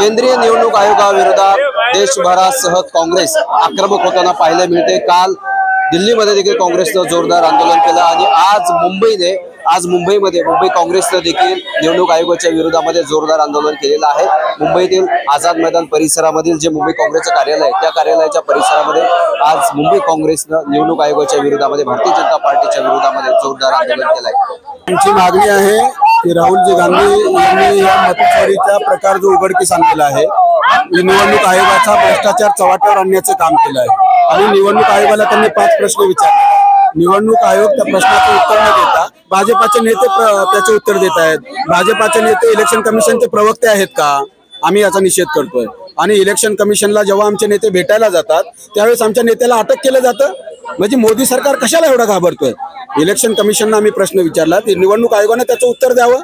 केंद्रीय निवडणूक आयोगाविरोधात देशभरासह काँग्रेस आक्रमक होताना पाहायला मिळते। काल दिल्लीमध्ये देखील काँग्रेसने जोरदार आंदोलन केलं आणि आज मुंबईमध्ये मुंबई काँग्रेसने देखील निवडणूक आयोगाच्या विरोधामध्ये जोरदार आंदोलन केलेलं आहे। मुंबईतील आझाद मैदान परिसरामधील जे मुंबई काँग्रेसचं कार्यालय त्या कार्यालयाच्या परिसरामध्ये आज मुंबई काँग्रेसने निवडणूक आयोगाच्या विरोधामध्ये भारतीय जनता पार्टीच्या विरोधामध्ये जोरदार आंदोलन केलं आहे। आमची मागणी आहे की राहुलजी गांधी यांनी या मतचोरीचा प्रकार जो उघडकीस आणलेला आहे, निवडणूक आयोगाचा भ्रष्टाचार चव्हाट्यावर आणण्याचं काम केलं आहे आणि निवडणूक आयोगाला त्यांनी 5 प्रश्न विचारले। निवडणूक आयोग त्या प्रश्नाचं उत्तर न देता भाजपाचे नेते त्याचे उत्तर देत आहेत। भाजपाचे नेते इलेक्शन कमिशनचे प्रवक्ते आहेत का? आम्ही याचा निषेध करतोय। आणि इलेक्शन कमिशनला जेव्हा आमचे नेते भेटायला जातात त्यावेळेस आमच्या नेत्याला अटक केलं जातं। म्हणजे मोदी सरकार कशाला एवढा घाबरतोय? इलेक्शन कमिशनला आम्ही प्रश्न विचारला, निवडणूक आयोगाने त्याचं उत्तर द्यावं।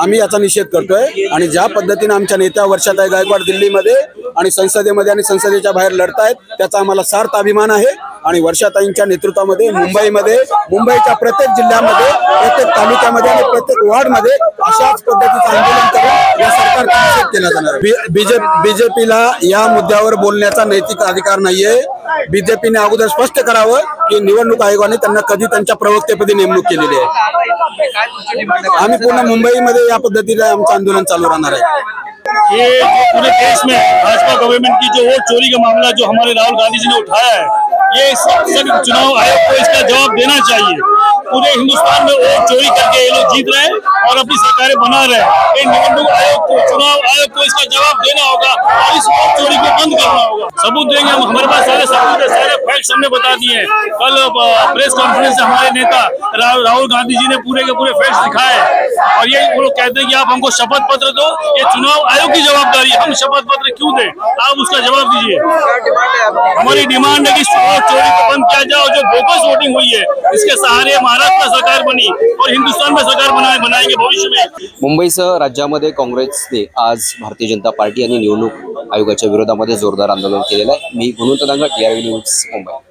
आम्ही याचा निषेध करतोय आणि ज्या पद्धतीने आमच्या नेत्या वर्षाताई गायकवाड दिल्लीमध्ये आणि संसदेमध्ये आणि संसदेच्या बाहेर लढतायत त्याचा आम्हाला सार्थ अभिमान आहे। आणि वर्षाताईंच्या नेतृत्वामध्ये मुंबईच्या प्रत्येक जिल्ह्यामध्ये, प्रत्येक तालुक्यामध्ये आणि प्रत्येक वॉर्डमध्ये अशाच पद्धतीचं आंदोलन करून या सरकारचा निषेध केला जाणार आहे। बीजेपीला या मुद्द्यावर बोलण्याचा नैतिक अधिकार नाहीये। बीजेपीने अगोदर स्पष्ट करावं की निवडणूक आयोगाने त्यांना कधी त्यांच्या प्रवक्तेपदी नेमणूक केलेली आहे। आम्ही पूर्ण मुंबईमध्ये या पद्धतीने आमचं आंदोलन चालू राहणार आहे। ये जो पूरे देश में भाजपा गवर्नमेंट की जो वोट चोरी का मामला जो हमारे राहुल गांधी जी ने उठाया है, ये चुनाव आयोग को इसका जवाब देना चाहिए। पूरे हिंदुस्तान में वोट चोरी करके ये लोग जीत रहे हैं और अपनी सरकारें बना रहे हैं। ये निवडणूक आयोग को, चुनाव आयोग को इसका जवाब देना होगा और इस वोट चोरी को बंद करना होगा। सबूत देंगे हम, हमारे पास सारे सबूत है, सारे फैक्ट्स हमने बता दिए हैं। कल प्रेस कॉन्फ्रेंस से हमारे नेता राहुल गांधी जी ने पूरे के पूरे फैक्ट्स दिखाए और ये वो लोग कहते हैं कि आप हमको शपथ पत्र दो, ये चुनाव आयोग की जवाबदारी, हम शपथ पत्र क्यों दें, आप उसका जवाब दीजिए। हमारी डिमांड है कि वोट चोरी को बंद किया जाए और जो बोगस वोटिंग हुई है इसके सहारे महाराष्ट्र सरकार बनी और हिंदुस्तान में सरकार बनाएंगे भविष्य में। मुंबईसह राज्यामध्ये काँग्रेसने आज भारतीय जनता पार्टी आणि निवडणूक आयोगाच्या विरोधामध्ये जोरदार आंदोलन केलेलं आहे। मी गुणवंत दांगट, DRV न्यूज, मुंबई।